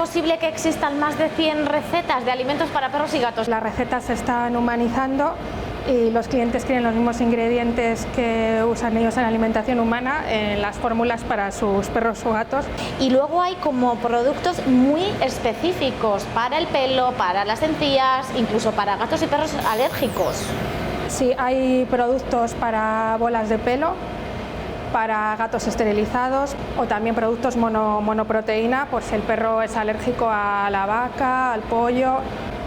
posible que existan más de 100 recetas de alimentos para perros y gatos? Las recetas se están humanizando y los clientes quieren los mismos ingredientes que usan ellos en la alimentación humana en las fórmulas para sus perros o gatos. Y luego hay como productos muy específicos para el pelo, para las encías, incluso para gatos y perros alérgicos. Sí, hay productos para bolas de pelo, para gatos esterilizados o también productos monoproteína por si el perro es alérgico a la vaca, al pollo.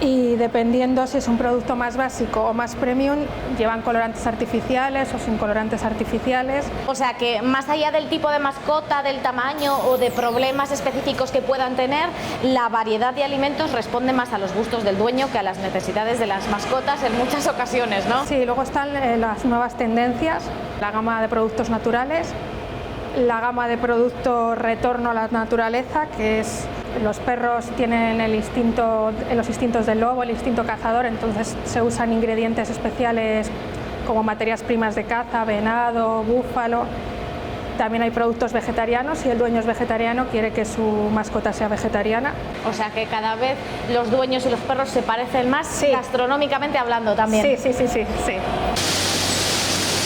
Y dependiendo si es un producto más básico o más premium, llevan colorantes artificiales o sin colorantes artificiales. O sea que más allá del tipo de mascota, del tamaño o de problemas específicos que puedan tener, la variedad de alimentos responde más a los gustos del dueño que a las necesidades de las mascotas en muchas ocasiones, ¿no? Sí, luego están las nuevas tendencias, la gama de productos naturales, la gama de productos retorno a la naturaleza, que es los perros tienen los instintos del lobo, el instinto cazador, entonces se usan ingredientes especiales como materias primas de caza, venado, búfalo. También hay productos vegetarianos, si el dueño es vegetariano quiere que su mascota sea vegetariana. O sea que cada vez los dueños y los perros se parecen más, sí, gastronómicamente hablando también. Sí.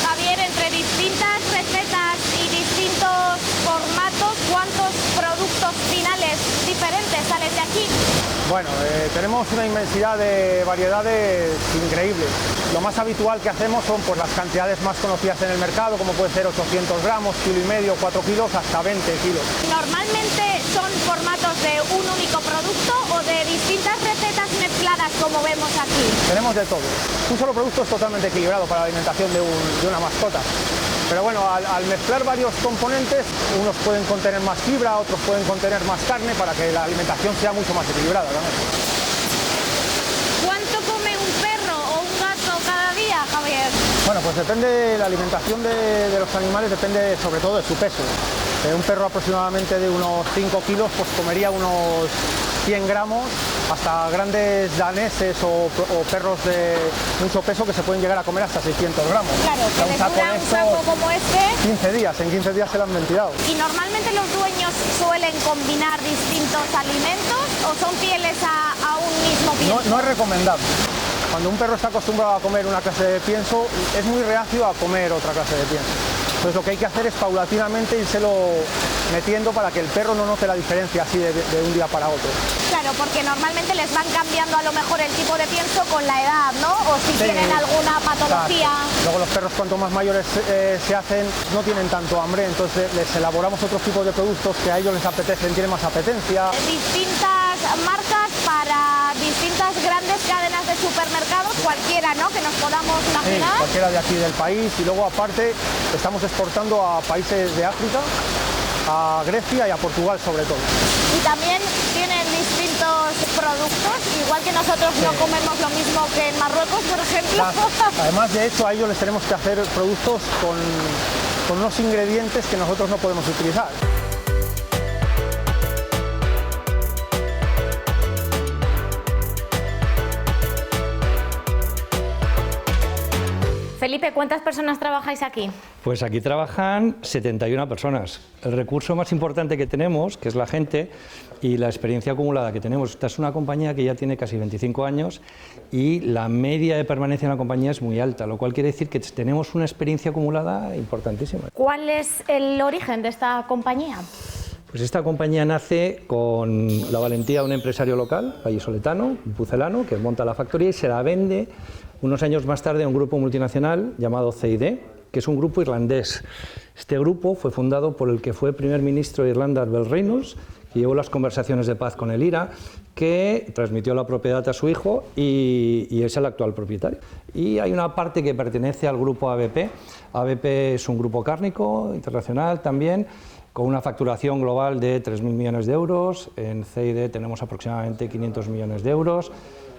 Javier, entre distintas recetas y distintos formatos, ¿cuántos productos finales diferentes salen de aquí? Bueno, tenemos una inmensidad de variedades increíbles. Lo más habitual que hacemos son pues, las cantidades más conocidas en el mercado, como puede ser 800 gramos, kilo y medio, 4 kilos, hasta 20 kilos. ¿Normalmente son formatos de un único producto o de distintas recetas mezcladas como vemos aquí? Tenemos de todo. Un solo producto es totalmente equilibrado para la alimentación de una mascota. Pero bueno, al mezclar varios componentes, unos pueden contener más fibra, otros pueden contener más carne, para que la alimentación sea mucho más equilibrada también. ¿Cuánto come un perro o un gato cada día, Javier? Bueno, pues depende, la alimentación de los animales depende sobre todo de su peso. Un perro aproximadamente de unos 5 kilos pues comería unos 100 gramos, hasta grandes daneses o perros de mucho peso que se pueden llegar a comer hasta 600 gramos. Claro, que les dura un saco como este. 15 días, en 15 días se lo han ventilado. ¿Y normalmente los dueños suelen combinar distintos alimentos o son fieles a un mismo pienso? No es recomendable. Cuando un perro está acostumbrado a comer una clase de pienso, es muy reacio a comer otra clase de pienso. Entonces lo que hay que hacer es paulatinamente írselo metiendo para que el perro no note la diferencia así de un día para otro. Claro, porque normalmente les van cambiando a lo mejor el tipo de pienso con la edad, ¿no? O si Sí, tienen alguna patología. Claro. Luego los perros cuanto más mayores se hacen no tienen tanto hambre, entonces les elaboramos otros tipos de productos que a ellos les apetecen, tienen más apetencia. Distintas marcas para distintas grandes cadenas de supermercados, cualquiera, ¿no? Que nos podamos imaginar. Sí, cualquiera de aquí del país, y luego aparte estamos exportando a países de África, a Grecia y a Portugal sobre todo. Y también tienen distintos productos, igual que nosotros no comemos lo mismo que en Marruecos, por ejemplo. Además, de hecho, a ellos les tenemos que hacer productos con unos ingredientes que nosotros no podemos utilizar. Felipe, ¿cuántas personas trabajáis aquí? Pues aquí trabajan 71 personas. El recurso más importante que tenemos, que es la gente y la experiencia acumulada que tenemos. Esta es una compañía que ya tiene casi 25 años y la media de permanencia en la compañía es muy alta, lo cual quiere decir que tenemos una experiencia acumulada importantísima. ¿Cuál es el origen de esta compañía? Pues esta compañía nace con la valentía de un empresario local, vallisoletano, un pucelano, que monta la factoría y se la vende unos años más tarde a un grupo multinacional llamado CID, que es un grupo irlandés. Este grupo fue fundado por el que fue primer ministro de Irlanda, Albert Reynolds, que llevó las conversaciones de paz con el IRA, que transmitió la propiedad a su hijo y es el actual propietario. Y hay una parte que pertenece al grupo ABP. ABP es un grupo cárnico internacional también, con una facturación global de 3.000 millones de euros. En CID tenemos aproximadamente 500 millones de euros,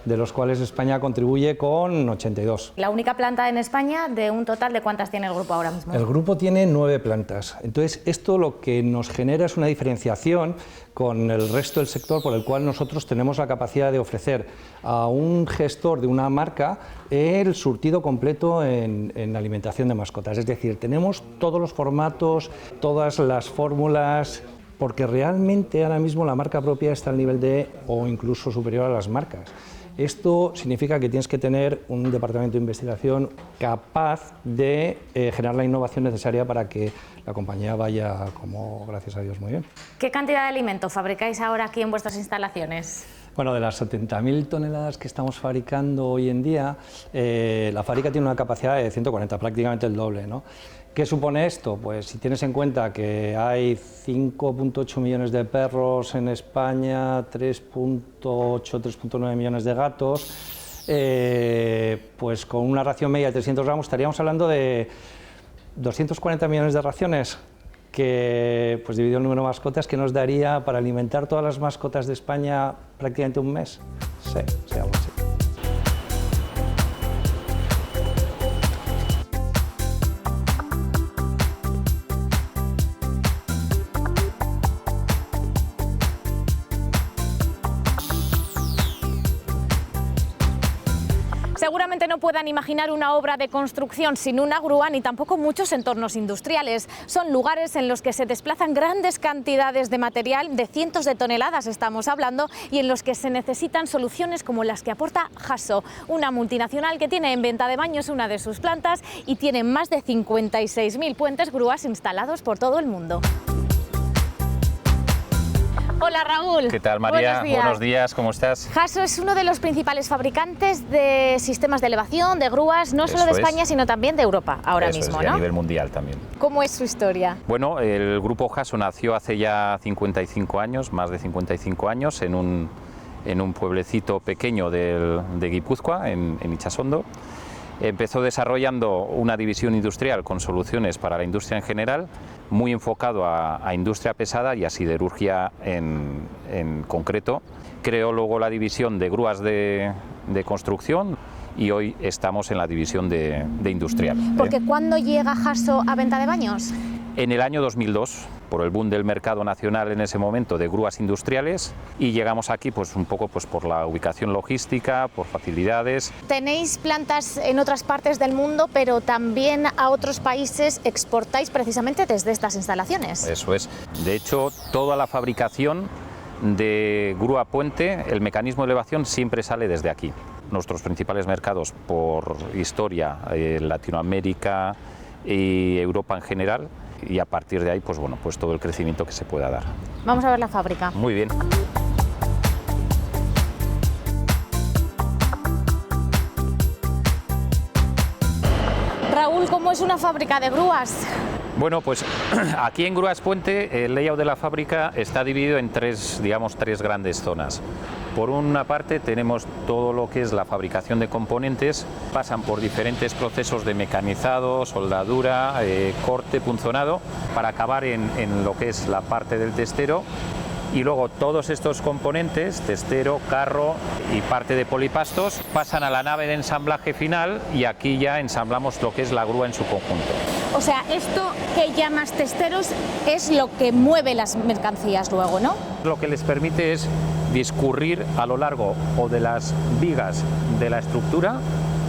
de los cuales España contribuye con 82. La única planta en España, de un total de ¿cuántas tiene el grupo ahora mismo? El grupo tiene 9 plantas. Entonces, esto lo que nos genera es una diferenciación con el resto del sector, por el cual nosotros tenemos la capacidad de ofrecer a un gestor de una marca el surtido completo en alimentación de mascotas. Es decir, tenemos todos los formatos, todas las fórmulas, porque realmente ahora mismo la marca propia está al nivel de o incluso superior a las marcas. Esto significa que tienes que tener un departamento de investigación capaz de generar la innovación necesaria para que la compañía vaya, como gracias a Dios, muy bien. ¿Qué cantidad de alimento fabricáis ahora aquí en vuestras instalaciones? Bueno, de las 70.000 toneladas que estamos fabricando hoy en día, la fábrica tiene una capacidad de 140, prácticamente el doble, ¿no? ¿Qué supone esto? Pues si tienes en cuenta que hay 5,8 millones de perros en España, 3,8, 3,9 millones de gatos, pues con una ración media de 300 gramos estaríamos hablando de 240 millones de raciones, que pues dividido el número de mascotas, que nos daría para alimentar todas las mascotas de España prácticamente un mes. Sí, algo así. Seguramente no puedan imaginar una obra de construcción sin una grúa, ni tampoco muchos entornos industriales. Son lugares en los que se desplazan grandes cantidades de material, de cientos de toneladas estamos hablando, y en los que se necesitan soluciones como las que aporta Hasso, una multinacional que tiene en Venta de Baños una de sus plantas y tiene más de 56.000 puentes grúas instalados por todo el mundo. Hola Raúl. ¿Qué tal, María? Buenos días, ¿cómo estás? Hasso es uno de los principales fabricantes de sistemas de elevación, de grúas, no solo de España, sino también de Europa ahora mismo, ¿no? A nivel mundial también. ¿Cómo es su historia? Bueno, el grupo Hasso nació hace ya 55 años, más de 55 años, en un pueblecito pequeño de Guipúzcoa, en Itxasondo. Empezó desarrollando una división industrial con soluciones para la industria en general, muy enfocado a industria pesada y a siderurgia en concreto. Creó luego la división de grúas de construcción y hoy estamos en la división de industrial. Porque ¿cuándo llega Hasso a Venta de Baños? En el año 2002, por el boom del mercado nacional en ese momento de grúas industriales, y llegamos aquí pues un poco pues por la ubicación logística, por facilidades. Tenéis plantas en otras partes del mundo, pero también a otros países exportáis precisamente desde estas instalaciones. Eso es. De hecho, toda la fabricación de grúa puente, el mecanismo de elevación siempre sale desde aquí. Nuestros principales mercados por historia, Latinoamérica y Europa en general, y a partir de ahí pues bueno, pues todo el crecimiento que se pueda dar. Vamos a ver la fábrica. Muy bien. Raúl, ¿cómo es una fábrica de grúas? Bueno, pues aquí en Grúas Puente el layout de la fábrica está dividido en tres grandes zonas. Por una parte tenemos todo lo que es la fabricación de componentes, pasan por diferentes procesos de mecanizado, soldadura, corte, punzonado, para acabar en lo que es la parte del testero. Y luego todos estos componentes, testero, carro y parte de polipastos, pasan a la nave de ensamblaje final y aquí ya ensamblamos lo que es la grúa en su conjunto. O sea, esto que llamas testeros es lo que mueve las mercancías luego, ¿no? Lo que les permite es discurrir a lo largo o de las vigas de la estructura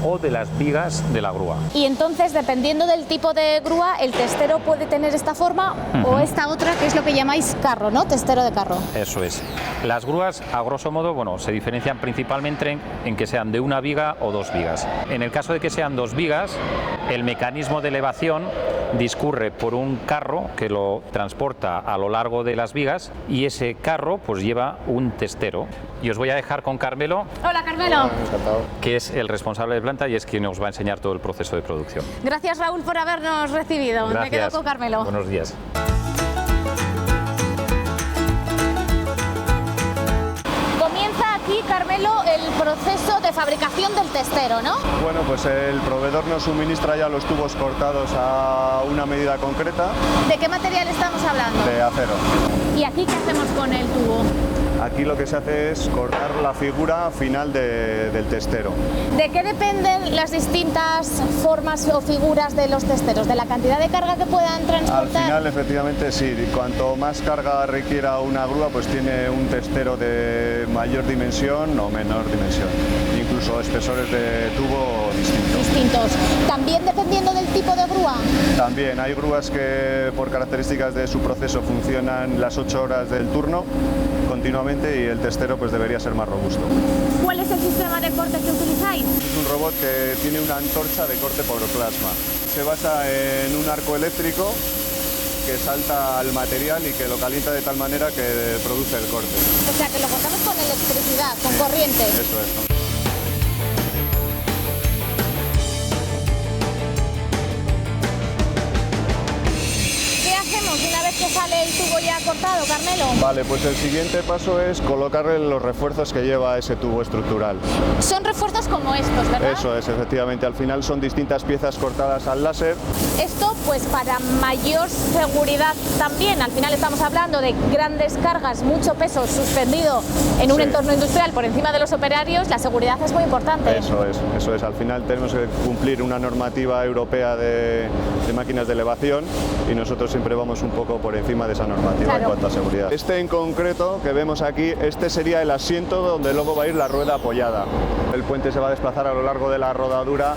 o de las vigas de la grúa. Y entonces, dependiendo del tipo de grúa, el testero puede tener esta forma o esta otra, que es lo que llamáis carro, ¿no? Testero de carro. Eso es. Las grúas, a grosso modo, bueno, se diferencian principalmente en que sean de una viga o dos vigas. En el caso de que sean dos vigas, el mecanismo de elevación discurre por un carro que lo transporta a lo largo de las vigas y ese carro pues lleva un testero. Y os voy a dejar con Carmelo. Hola, Carmelo. Encantado. Que es el responsable de planta y es quien os va a enseñar todo el proceso de producción. Gracias, Raúl, por habernos recibido. Gracias. Me quedo con Carmelo. Buenos días. Comienza aquí, Carmelo, el proceso de fabricación del testero, ¿no? Bueno, pues el proveedor nos suministra ya los tubos cortados a una medida concreta. ¿De qué material estamos hablando? De acero. ¿Y aquí qué hacemos con el tubo? Aquí lo que se hace es cortar la figura final del testero. ¿De qué dependen las distintas formas o figuras de los testeros? ¿De la cantidad de carga que puedan transportar? Al final, efectivamente, sí. Cuanto más carga requiera una grúa, pues tiene un testero de mayor dimensión o menor dimensión. Incluso espesores de tubo distintos. También dependiendo del tipo de grúa. También hay grúas que por características de su proceso funcionan las 8 horas del turno continuamente y el testero pues debería ser más robusto. ¿Cuál es el sistema de corte que utilizáis? Es un robot que tiene una antorcha de corte por plasma. Se basa en un arco eléctrico que salta al material y que lo calienta de tal manera que produce el corte. O sea, que lo cortamos con electricidad, con corriente. Eso es. Una vez que sale el tubo ya cortado, Carmelo. Vale, pues el siguiente paso es colocarle los refuerzos que lleva ese tubo estructural. Son refuerzos como estos, ¿verdad? Eso es, efectivamente. Al final son distintas piezas cortadas al láser. Esto pues para mayor seguridad también. Al final estamos hablando de grandes cargas, mucho peso suspendido en un entorno industrial por encima de los operarios. La seguridad es muy importante. Eso es. Al final tenemos que cumplir una normativa europea de máquinas de elevación y nosotros siempre vamos un poco por encima de esa normativa en cuanto a seguridad. Este en concreto que vemos aquí, este sería el asiento donde luego va a ir la rueda apoyada. El puente se va a desplazar a lo largo de la rodadura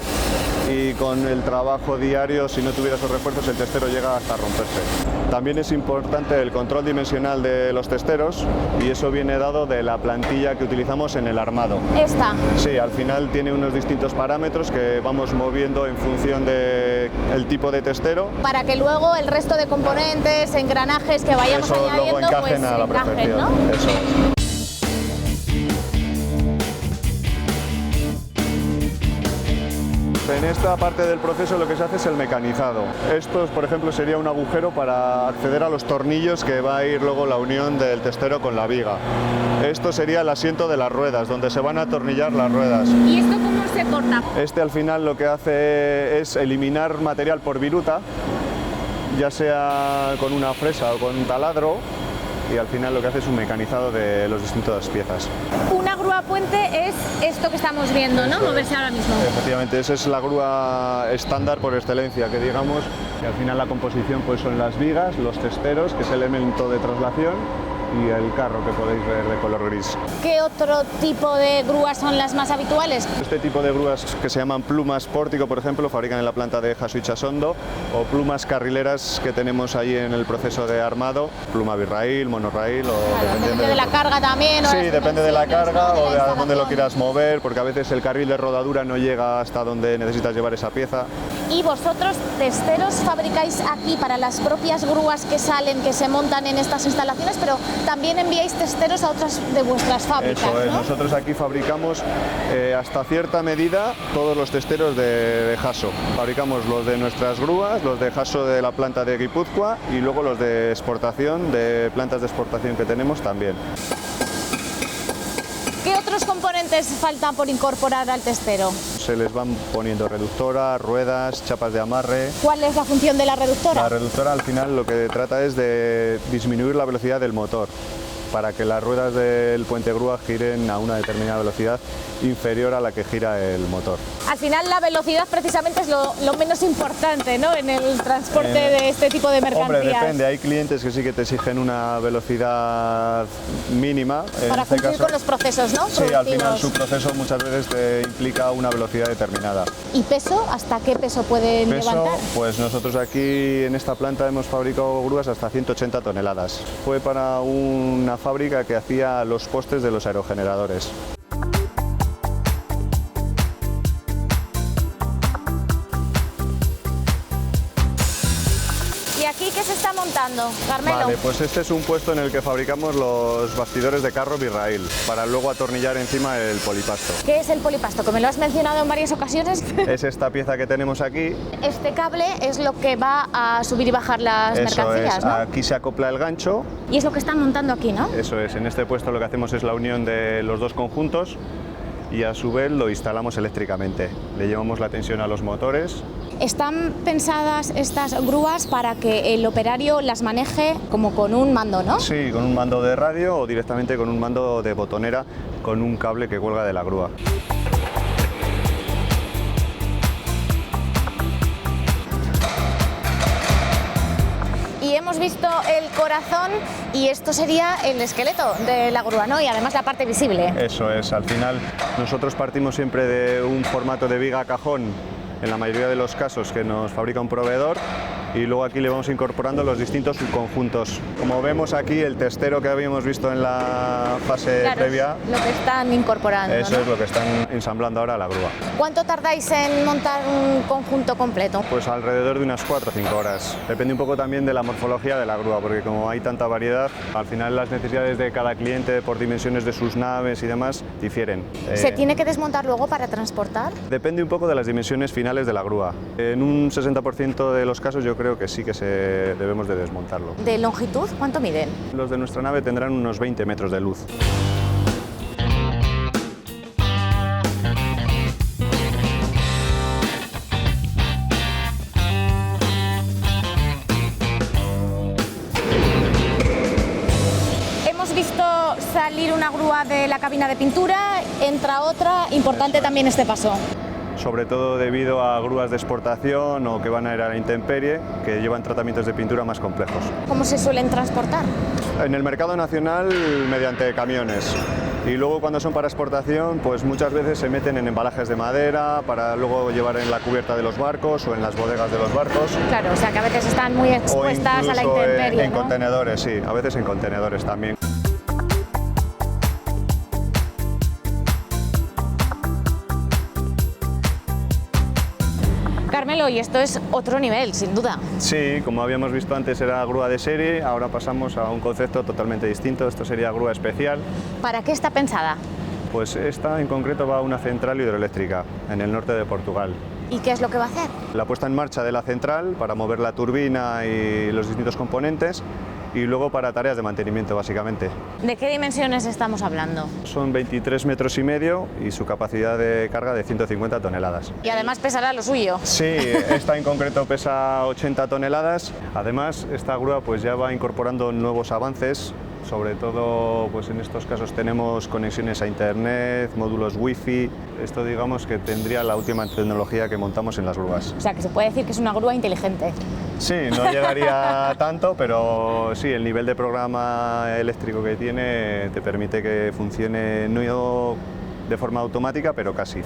y con el trabajo diario, si no tuviera esos refuerzos, el testero llega hasta romperse. También es importante el control dimensional de los testeros y eso viene dado de la plantilla que utilizamos en el armado. ¿Esta? Sí, al final tiene unos distintos parámetros que vamos moviendo en función del tipo de testero. Para que luego el resto de componentes, engranajes que vayamos eso añadiendo, luego encajen pues a la encajen, perfección. ¿no? Eso es. En esta parte del proceso lo que se hace es el mecanizado. Esto, por ejemplo, sería un agujero para acceder a los tornillos que va a ir luego la unión del testero con la viga. Esto sería el asiento de las ruedas, donde se van a atornillar las ruedas. ¿Y esto cómo se corta? Este al final lo que hace es eliminar material por viruta, ya sea con una fresa o con un taladro, y al final lo que hace es un mecanizado de las distintas piezas. Una grúa puente es esto que estamos viendo, ¿no? Moverse ahora mismo. Efectivamente, esa es la grúa estándar por excelencia, que digamos que al final la composición pues son las vigas, los testeros, que es el elemento de traslación, y el carro que podéis ver de color gris. ¿Qué otro tipo de grúas son las más habituales? Este tipo de grúas que se llaman plumas pórtico, por ejemplo, fabrican en la planta de Haso y Chasondo, o plumas carrileras que tenemos ahí en el proceso de armado, pluma birraíl, monorraíl, o depende de la carga también. Sí, depende de la carga, ¿no? o de a dónde lo quieras mover, porque a veces el carril de rodadura no llega hasta donde necesitas llevar esa pieza. ¿Y vosotros, testeros, fabricáis aquí para las propias grúas que salen, que se montan en estas instalaciones, pero también enviáis testeros a otras de vuestras fábricas? Eso es, ¿no? nosotros aquí fabricamos hasta cierta medida todos los testeros de Haso. Fabricamos los de nuestras grúas, los de Haso de la planta de Guipúzcoa y luego los de exportación, de plantas de exportación que tenemos también. ¿Qué otros componentes faltan por incorporar al testero? Se les van poniendo reductora, ruedas, chapas de amarre. ¿Cuál es la función de la reductora? La reductora al final lo que trata es de disminuir la velocidad del motor para que las ruedas del puente grúa giren a una determinada velocidad inferior a la que gira el motor. Al final la velocidad precisamente es lo menos importante, ¿no?, en el transporte de este tipo de mercancías. Hombre, depende, hay clientes que sí que te exigen una velocidad mínima. Para cumplir con los procesos, ¿no?, Sí, al final productivos. su proceso muchas veces te implica una velocidad determinada. ¿Y peso? ¿Hasta qué peso pueden levantar? Pues nosotros aquí en esta planta hemos fabricado grúas hasta 180 toneladas. Fue para una fábrica que hacía los postes de los aerogeneradores. ¿Y aquí qué se está montando, Carmelo? Vale, pues este es un puesto en el que fabricamos los bastidores de carro birraíl para luego atornillar encima el polipasto. ¿Qué es el polipasto? Que me lo has mencionado en varias ocasiones. Es esta pieza que tenemos aquí. Este cable es lo que va a subir y bajar las mercancías, es, ¿no? aquí se acopla el gancho. Y es lo que están montando aquí, ¿no? Eso es, en este puesto lo que hacemos es la unión de los dos conjuntos y a su vez lo instalamos eléctricamente. Le llevamos la tensión a los motores. ¿Están pensadas estas grúas para que el operario las maneje como con un mando, no? Sí, con un mando de radio o directamente con un mando de botonera con un cable que cuelga de la grúa. Y hemos visto el corazón y esto sería el esqueleto de la grúa, ¿no? Y además la parte visible. Eso es, al final nosotros partimos siempre de un formato de viga cajón en la mayoría de los casos que nos fabrica un proveedor, y luego aquí le vamos incorporando los distintos subconjuntos. Como vemos aquí, el testero que habíamos visto en la fase previa, lo que están incorporando. Eso, ¿no? Es lo que están ensamblando ahora a la grúa. ¿Cuánto tardáis en montar un conjunto completo? Pues alrededor de unas 4 o 5 horas. Depende un poco también de la morfología de la grúa, porque como hay tanta variedad, al final las necesidades de cada cliente por dimensiones de sus naves y demás difieren. ¿Se tiene que desmontar luego para transportar? Depende un poco de las dimensiones finales de la grúa. En un 60% de los casos yo creo que sí que debemos de desmontarlo. ¿De longitud cuánto miden? Los de nuestra nave tendrán unos 20 metros de luz. Hemos visto salir una grúa de la cabina de pintura, entra otra, importante también este paso. Sobre todo debido a grúas de exportación o que van a ir a la intemperie, que llevan tratamientos de pintura más complejos. ¿Cómo se suelen transportar? En el mercado nacional mediante camiones, y luego cuando son para exportación pues muchas veces se meten en embalajes de madera para luego llevar en la cubierta de los barcos o en las bodegas de los barcos. Claro, o sea que a veces están muy expuestas a la intemperie, en ¿no? contenedores, sí, a veces en contenedores también. Carmelo, y esto es otro nivel, sin duda. Sí, como habíamos visto antes era grúa de serie, ahora pasamos a un concepto totalmente distinto, esto sería grúa especial. ¿Para qué está pensada? Pues esta en concreto va a una central hidroeléctrica en el norte de Portugal. ¿Y qué es lo que va a hacer? La puesta en marcha de la central para mover la turbina y los distintos componentes, y luego para tareas de mantenimiento básicamente. ¿De qué dimensiones estamos hablando? Son 23 metros y medio y su capacidad de carga de 150 toneladas. Y además pesará lo suyo. Sí, esta en concreto pesa 80 toneladas. Además, esta grúa pues ya va incorporando nuevos avances. Sobre todo pues en estos casos tenemos conexiones a internet, módulos wifi. Esto digamos que tendría la última tecnología que montamos en las grúas. O sea que se puede decir que es una grúa inteligente. Sí, no llegaría tanto, pero sí, el nivel de programa eléctrico que tiene te permite que funcione no de forma automática, pero casi.